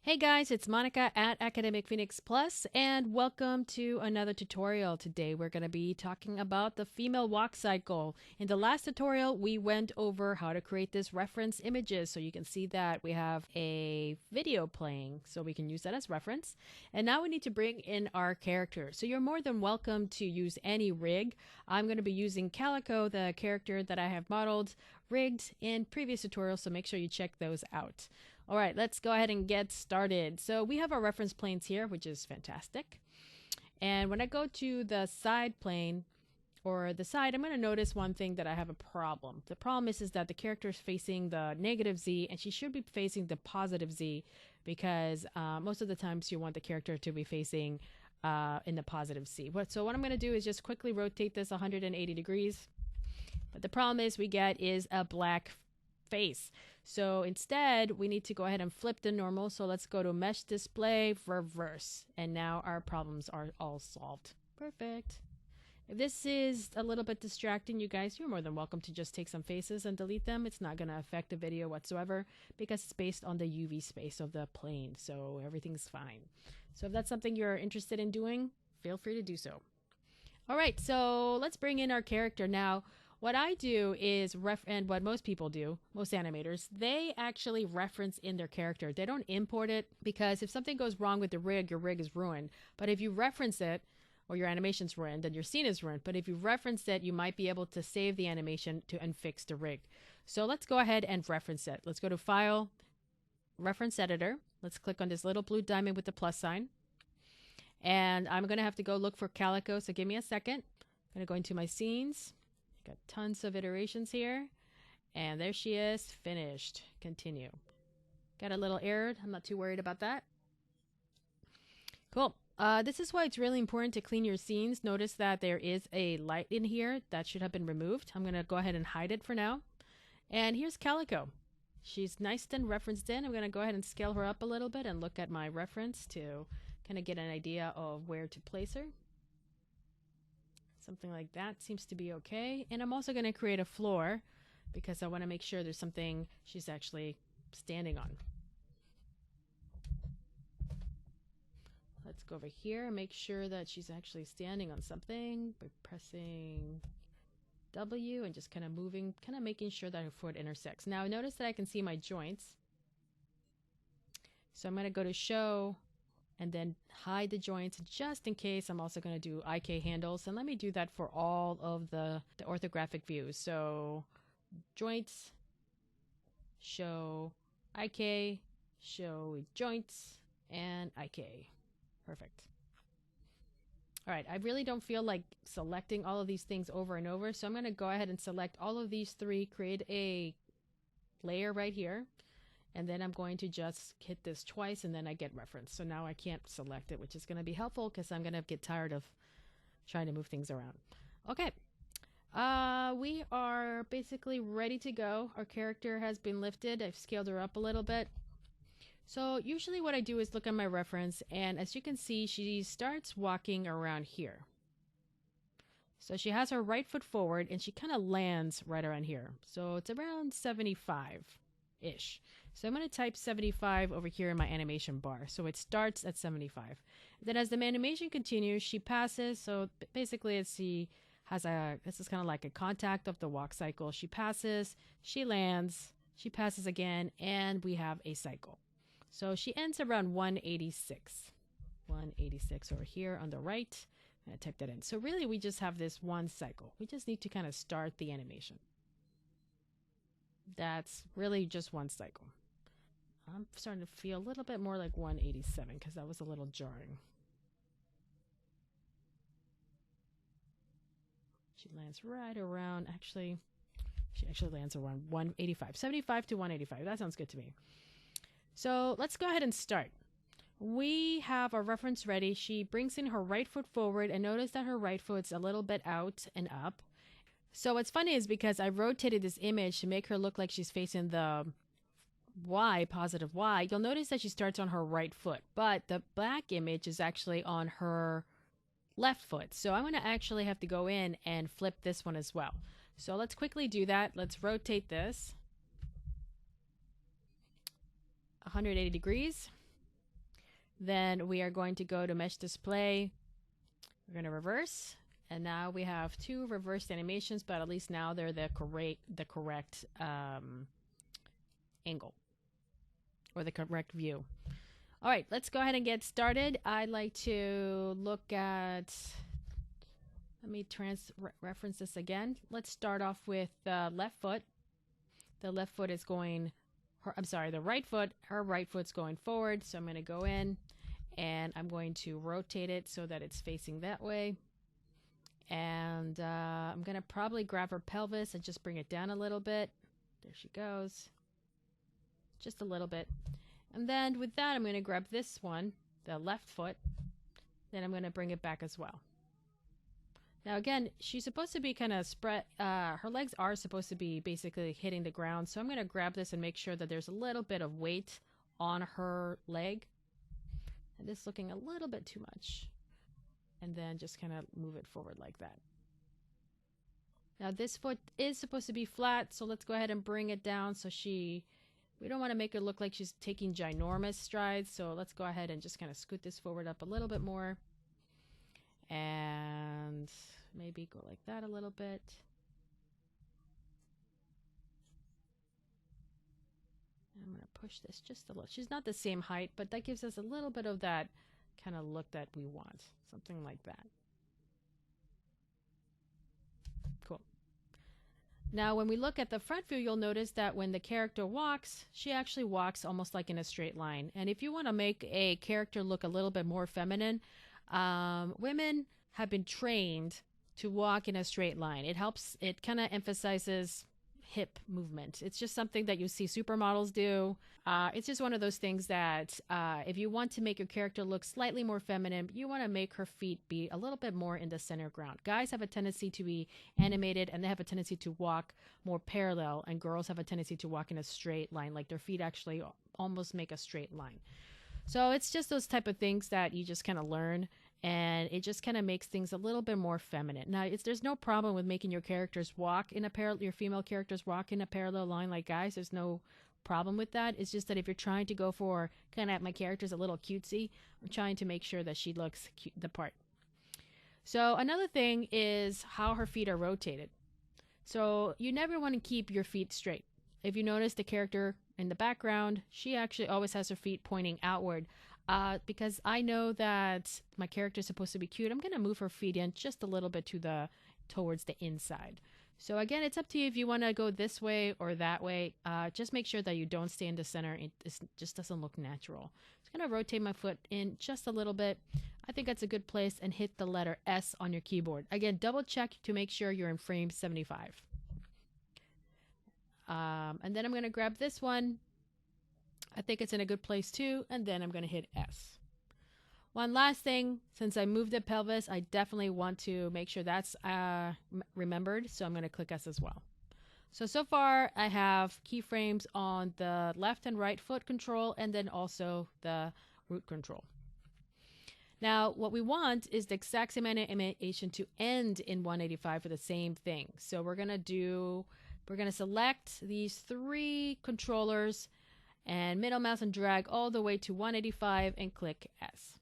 Hey guys, it's Monica at Academic Phoenix Plus, and welcome to another tutorial. Today we're going to be talking about the female walk cycle. In the last tutorial, we went over how to create this reference images. So you can see that we have a video playing, so we can use that as reference. And now we need to bring in our character. So you're more than welcome to use any rig. I'm going to be using Calico, the character that I have modeled, rigged in previous tutorials, so make sure you check those out. All right, let's go ahead and get started. So we have our reference planes here, which is fantastic. And when I go to the side plane or the side, I'm going to notice one thing that I have a problem. The problem is that the character is facing the negative Z and she should be facing the positive Z because most of the times you want the character to be facing in the positive Z. So what I'm going to do is just quickly rotate this 180 degrees. But the problem is we get is a black face. So instead, we need to go ahead and flip the normal. So let's go to mesh display, reverse. And now our problems are all solved. Perfect. If this is a little bit distracting, you guys, you're more than welcome to just take some faces and delete them. It's not going to affect the video whatsoever because it's based on the UV space of the plane. So everything's fine. So if that's something you're interested in doing, feel free to do so. All right, so let's bring in our character now. What I do is, and what most people do, most animators, they actually reference in their character. They don't import it because if something goes wrong with the rig, your rig is ruined. But if you reference it, or your animation's ruined, then your scene is ruined. But if you reference it, you might be able to save the animation and fix the rig. So let's go ahead and reference it. Let's go to File, Reference Editor. Let's click on this little blue diamond with the plus sign. And I'm going to have to go look for Calico, so give me a second. I'm going to go into my scenes. Got tons of iterations here. And there she is, finished. Continue. Got a little error. I'm not too worried about that. Cool. This is why it's really important to clean your scenes. Notice that there is a light in here that should have been removed. I'm going to go ahead and hide it for now. And here's Calico. She's nice and referenced in. I'm going to go ahead and scale her up a little bit and look at my reference to kind of get an idea of where to place her. Something like that seems to be okay. And I'm also going to create a floor because I want to make sure there's something she's actually standing on. Let's go over here and make sure that she's actually standing on something by pressing W and just kind of moving, kind of making sure that her foot intersects. Now notice that I can see my joints. So I'm going to go to show and then hide the joints just in case. I'm also going to do IK handles, and let me do that for all of the orthographic views. So joints, show IK, show joints, and IK. Perfect. All right, I really don't feel like selecting all of these things over and over, so I'm going to go ahead and select all of these three, create a layer right here. And then I'm going to just hit this twice and then I get reference. So now I can't select it, which is going to be helpful because I'm going to get tired of trying to move things around. Okay. We are basically ready to go. Our character has been lifted. I've scaled her up a little bit. So usually what I do is look at my reference, and as you can see, she starts walking around here. So she has her right foot forward and she kind of lands right around here. So it's around 75-ish. So I'm going to type 75 over here in my animation bar. So it starts at 75. Then as the animation continues, she passes. So basically she has this is kind of like a contact of the walk cycle. She passes, she lands, she passes again, and we have a cycle. So she ends around 186. 186 over here on the right. I'm going to type that in. So really we just have this one cycle. We just need to kind of start the animation. That's really just one cycle. I'm starting to feel a little bit more like 187 because that was a little jarring. She lands right around, she actually lands around 185. 75 to 185. That sounds good to me. So let's go ahead and start. We have our reference ready. She brings in her right foot forward, and notice that her right foot's a little bit out and up. So what's funny is because I rotated this image to make her look like she's facing the Y, positive Y, you'll notice that she starts on her right foot, but the black image is actually on her left foot. So I'm going to actually have to go in and flip this one as well. So let's quickly do that. Let's rotate this 180 degrees. Then we are going to go to mesh display. We're going to reverse. And now we have two reversed animations, but at least now they're the correct angle or the correct view. All right, let's go ahead and get started. I'd like to look at, let me reference this again. Let's start off with the left foot. The left foot is going, the right foot, her right foot's going forward. So I'm going to go in and I'm going to rotate it so that it's facing that way. And I'm going to probably grab her pelvis and just bring it down a little bit. There she goes. Just a little bit. And then with that, I'm going to grab this one, the left foot. Then I'm going to bring it back as well. Now again, she's supposed to be kind of spread. Her legs are supposed to be basically hitting the ground. So I'm going to grab this and make sure that there's a little bit of weight on her leg. And this looking a little bit too much. And then just kind of move it forward like that. Now this foot is supposed to be flat. So let's go ahead and bring it down so we don't want to make it look like she's taking ginormous strides. So let's go ahead and just kind of scoot this forward up a little bit more. And maybe go like that a little bit. I'm going to push this just a little. She's not the same height, but that gives us a little bit of that kind of look that we want. Something like that. Cool. Now, when we look at the front view, you'll notice that when the character walks, she actually walks almost like in a straight line. And if you want to make a character look a little bit more feminine, women have been trained to walk in a straight line. It helps, it kind of emphasizes hip movement. It's just something that you see supermodels do. It's just one of those things that if you want to make your character look slightly more feminine, you want to make her feet be a little bit more in the center ground. Guys have a tendency to be animated and they have a tendency to walk more parallel, and girls have a tendency to walk in a straight line, like their feet actually almost make a straight line. So it's just those type of things that you just kind of learn, and it just kind of makes things a little bit more feminine. Now, there's no problem with making your characters walk in a your female characters walk in a parallel line like guys. There's no problem with that. It's just that if you're trying to go for kind of my character's a little cutesy, I'm trying to make sure that she looks cute, the part. So another thing is how her feet are rotated. So you never want to keep your feet straight. If you notice the character in the background, she actually always has her feet pointing outward. Because I know that my character is supposed to be cute, I'm going to move her feet in just a little bit towards the inside. So again, it's up to you if you want to go this way or that way. Just make sure that you don't stay in the center. It just doesn't look natural. I'm going to rotate my foot in just a little bit. I think that's a good place, and hit the letter S on your keyboard. Again, double check to make sure you're in frame 75. And then I'm going to grab this one. I think it's in a good place too, and then I'm going to hit S. One last thing, since I moved the pelvis, I definitely want to make sure that's remembered, so I'm going to click S as well. So far I have keyframes on the left and right foot control, and then also the root control. Now, what we want is the exact same animation to end in 185 for the same thing. So we're going to select these three controllers and middle mouse and drag all the way to 185 and click S.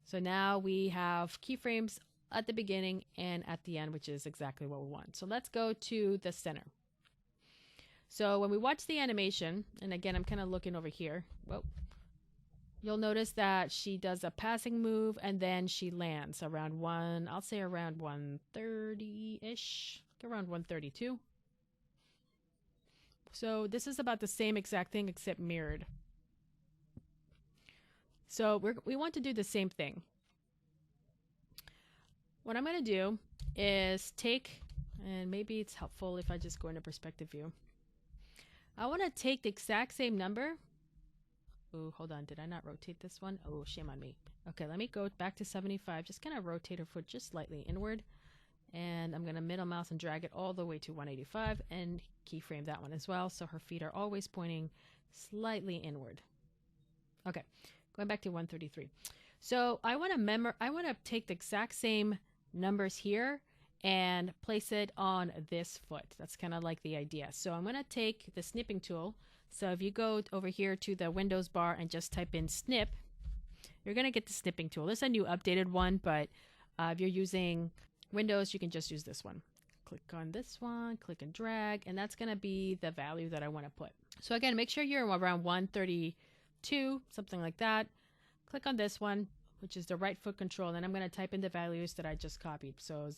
So now we have keyframes at the beginning and at the end, which is exactly what we want. So let's go to the center. So when we watch the animation, and again, I'm kind of looking over here. Whoa. You'll notice that she does a passing move and then she lands around I'll say around 130-ish, around 132. So this is about the same exact thing except mirrored. So we want to do the same thing. What I'm going to do is and maybe it's helpful if I just go into perspective view. I want to take the exact same number. Oh, hold on. Did I not rotate this one? Oh, shame on me. Okay, let me go back to 75. Just kind of rotate her foot just slightly inward. And I'm going to middle mouse and drag it all the way to 185 and keyframe that one as well. So her feet are always pointing slightly inward. Okay, going back to 133. So I want to take the exact same numbers here and place it on this foot. That's kind of like the idea. So I'm going to take the snipping tool. So if you go over here to the Windows bar and just type in snip, you're going to get the snipping tool. This is a new updated one, but if you're using Windows, you can just use this one. Click on this one, click and drag, and that's going to be the value that I want to put. So again, make sure you're around 132, something like that. Click on this one, which is the right foot control, and then I'm going to type in the values that I just copied. So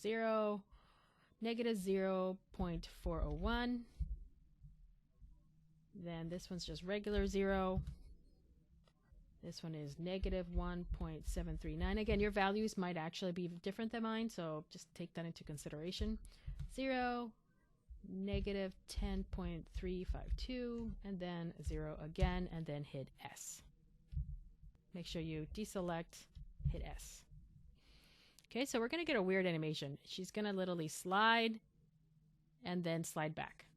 negative 0.401. Then this one's just regular 0. This one is negative 1.739. Again, your values might actually be different than mine, so just take that into consideration. 0, negative 10.352, and then 0 again, and then hit S. Make sure you deselect, hit S. Okay, so we're going to get a weird animation. She's going to literally slide and then slide back.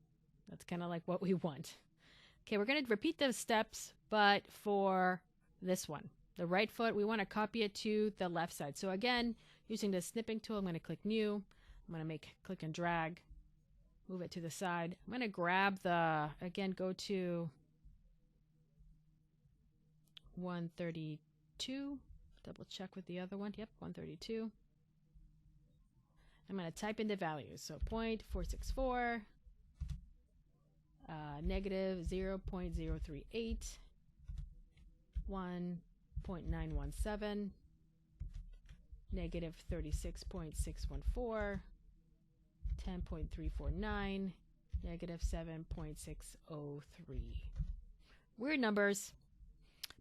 That's kind of like what we want. Okay, we're going to repeat those steps, but for this one, the right foot, we want to copy it to the left side. So again, using the snipping tool, I'm going to click new. I'm going to click and drag, move it to the side. I'm going to grab again, go to 132. Double check with the other one. Yep, 132. I'm going to type in the values. So 0.464, negative 0.038, 1.917, negative 36.614, 10.349, negative 7.603. Weird numbers,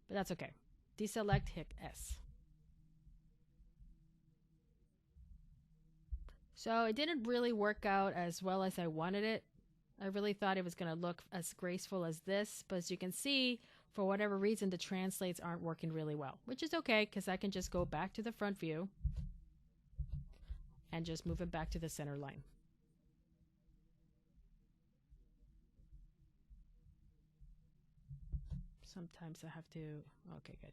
but that's okay. Deselect, hit S. So it didn't really work out as well as I wanted it. I really thought it was going to look as graceful as this, but as you can see, for whatever reason, the translates aren't working really well, which is okay because I can just go back to the front view and just move it back to the center line. Sometimes I have to, okay, good.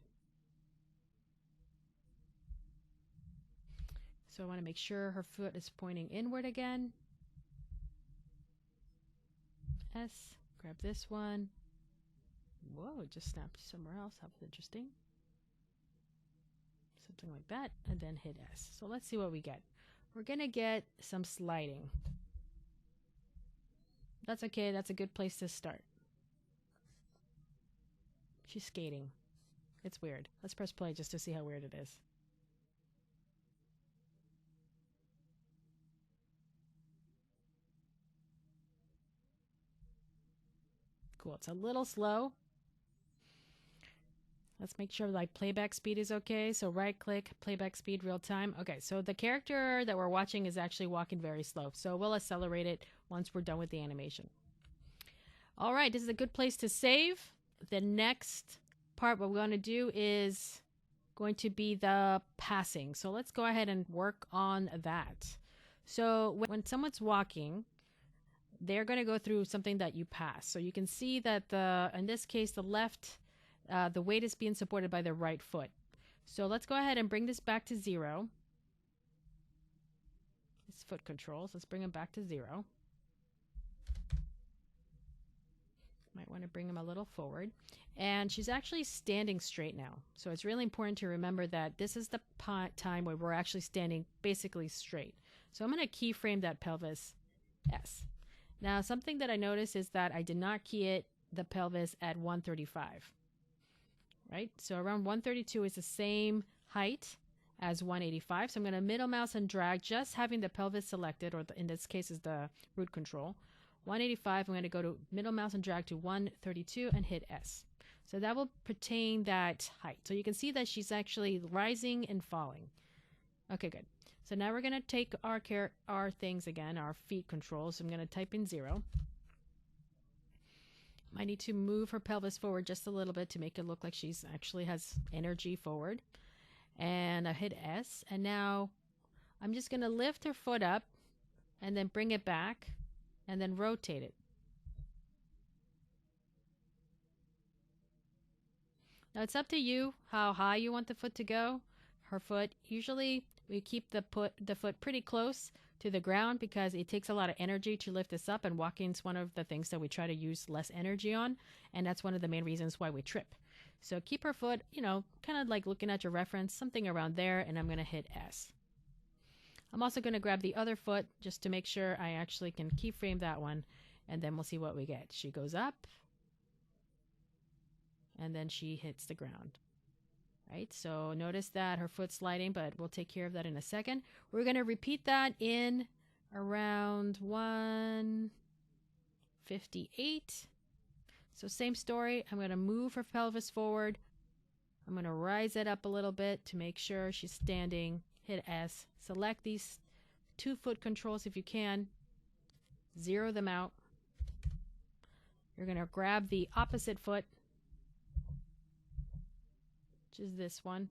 So I want to make sure her foot is pointing inward again. S, grab this one. Whoa, it just snapped somewhere else. That was interesting. Something like that, and then hit S. So let's see what we get. We're going to get some sliding. That's okay. That's a good place to start. She's skating. It's weird. Let's press play just to see how weird it is. Cool. It's a little slow. Let's make sure like playback speed is okay. So right click, playback speed, real time. Okay, so the character that we're watching is actually walking very slow. So we'll accelerate it once we're done with the animation. All right, this is a good place to save. The next part, what we're going to do is going to be the passing. So let's go ahead and work on that. So when someone's walking, they're going to go through something that you pass. So you can see that in this case, the left, the weight is being supported by the right foot. So let's go ahead and bring this back to 0. It's foot controls. Let's bring them back to 0. Might want to bring them a little forward. And she's actually standing straight now. So it's really important to remember that this is the time where we're actually standing basically straight. So I'm going to keyframe that pelvis S. Now, something that I noticed is that I did not key the pelvis at 135. Right? So around 132 is the same height as 185. So I'm going to middle mouse and drag, just having the pelvis selected, or in this case is the root control. 185, I'm going to go to middle mouse and drag to 132 and hit S. So that will pertain that height. So you can see that she's actually rising and falling. Okay, good. So now we're going to take our things again, our feet controls. So I'm going to type in 0. I need to move her pelvis forward just a little bit to make it look like she's actually has energy forward. And I hit S. And now I'm just going to lift her foot up and then bring it back and then rotate it. Now it's up to you how high you want the foot to go. Her foot, usually we keep the foot pretty close to the ground because it takes a lot of energy to lift this up, and walking is one of the things that we try to use less energy on, and that's one of the main reasons why we trip. So keep her foot, kind of like looking at your reference, something around there, and I'm going to hit S. I'm also going to grab the other foot just to make sure I actually can keyframe that one, and then we'll see what we get. She goes up, and then she hits the ground. Right, so notice that her foot's sliding, but we'll take care of that in a second. We're going to repeat that in around 158. So same story. I'm going to move her pelvis forward. I'm going to rise it up a little bit to make sure she's standing. Hit S. Select these 2 foot controls if you can. Zero them out. You're going to grab the opposite foot, which is this one.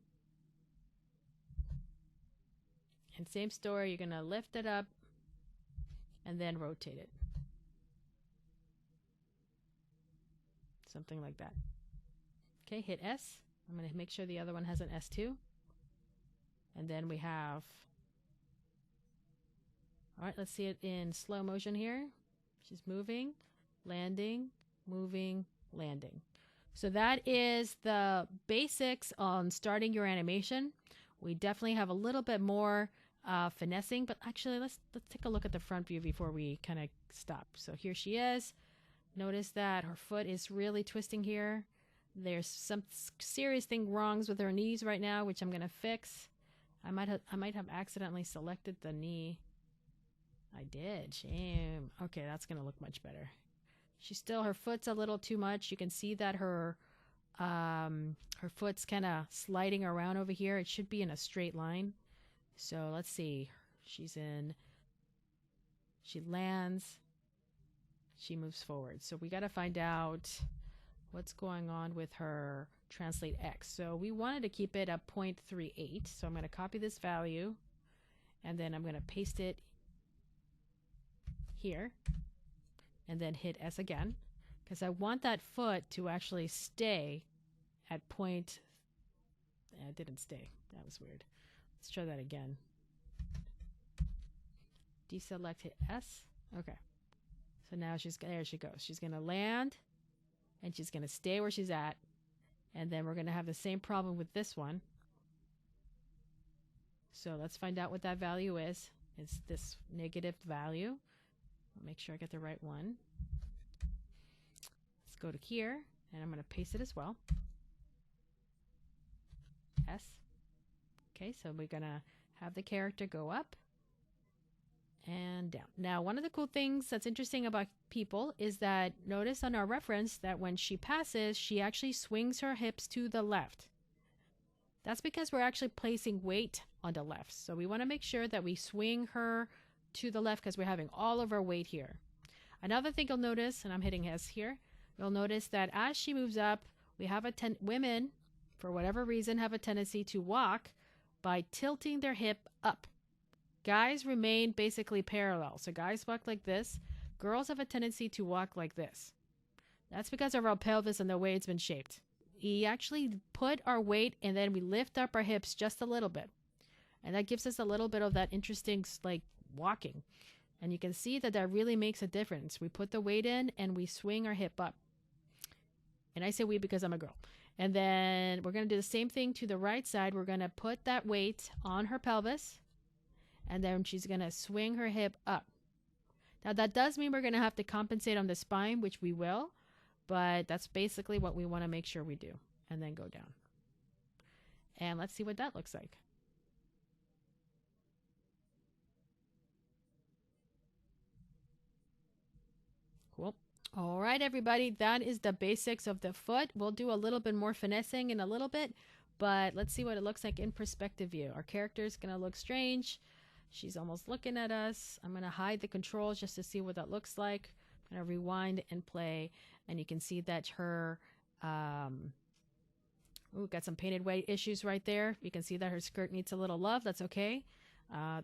And same story, you're going to lift it up and then rotate it. Something like that. Okay, hit S. I'm going to make sure the other one has an S too. And then we have, all right, let's see it in slow motion here. She's moving, landing, moving, landing. So that is the basics on starting your animation. We definitely have a little bit more finessing, but actually let's take a look at the front view before we kind of stop. So here she is. Notice that her foot is really twisting here. There's some serious thing wrongs with her knees right now, which I'm going to fix. I might have accidentally selected the knee. I did. Shame. Okay, that's going to look much better. Her foot's a little too much. You can see that her foot's kind of sliding around over here. It should be in a straight line. So let's see. She lands. She moves forward. So we got to find out what's going on with her translate X. So we wanted to keep it at 0.38. So I'm going to copy this value, and then I'm going to paste it here, and then hit S again, because I want that foot to actually stay at point. It didn't stay. That was weird. Let's try that again. Deselect, hit S. Okay. So now there she goes. She's going to land, and she's going to stay where she's at. And then we're going to have the same problem with this one. So let's find out what that value is. It's this negative value. I'll make sure I get the right one. Let's go to here, and I'm going to paste it as well. S. Okay, so we're going to have the character go up and down. Now, one of the cool things that's interesting about people is that notice on our reference that when she passes, she actually swings her hips to the left. That's because we're actually placing weight on the left. So we want to make sure that we swing her to the left because we're having all of our weight here. Another thing you'll notice, and I'm hitting S here, you'll notice that as she moves up, we have women, for whatever reason, have a tendency to walk by tilting their hip up. Guys remain basically parallel. So guys walk like this. Girls have a tendency to walk like this. That's because of our pelvis and the way it's been shaped. We actually put our weight and then we lift up our hips just a little bit. And that gives us a little bit of that interesting like walking. And you can see that that really makes a difference. We put the weight in and we swing our hip up. And I say we because I'm a girl. And then we're going to do the same thing to the right side. We're going to put that weight on her pelvis. And then she's going to swing her hip up. Now, that does mean we're going to have to compensate on the spine, which we will. But that's basically what we want to make sure we do. And then go down. And let's see what that looks like. Cool. All right, everybody. That is the basics of the foot. We'll do a little bit more finessing in a little bit. But let's see what it looks like in perspective view. Our character is going to look strange. She's almost looking at us. I'm going to hide the controls just to see what that looks like. I'm going to rewind and play. And you can see that her, got some painted weight issues right there. You can see that her skirt needs a little love. That's okay.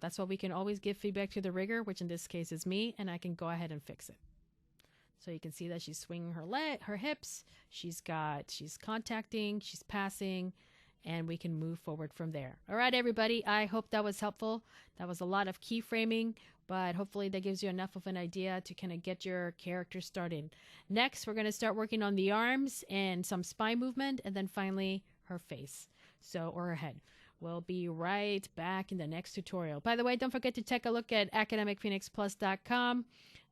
That's why we can always give feedback to the rigger, which in this case is me, and I can go ahead and fix it. So you can see that she's swinging her hips. She's contacting, she's passing, and we can move forward from there. All right, everybody. I hope that was helpful. That was a lot of keyframing, but hopefully that gives you enough of an idea to kind of get your character started. Next, we're going to start working on the arms and some spine movement, and then finally her face, or her head. We'll be right back in the next tutorial. By the way, don't forget to take a look at academicphoenixplus.com.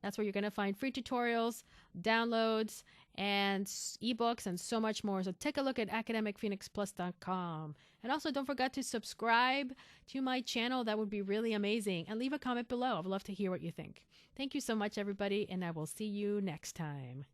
That's where you're going to find free tutorials, downloads, and ebooks, and so much more. So take a look at academicphoenixplus.com. And also don't forget to subscribe to my channel. That would be really amazing. And leave a comment below. I'd love to hear what you think. Thank you so much, everybody, and I will see you next time.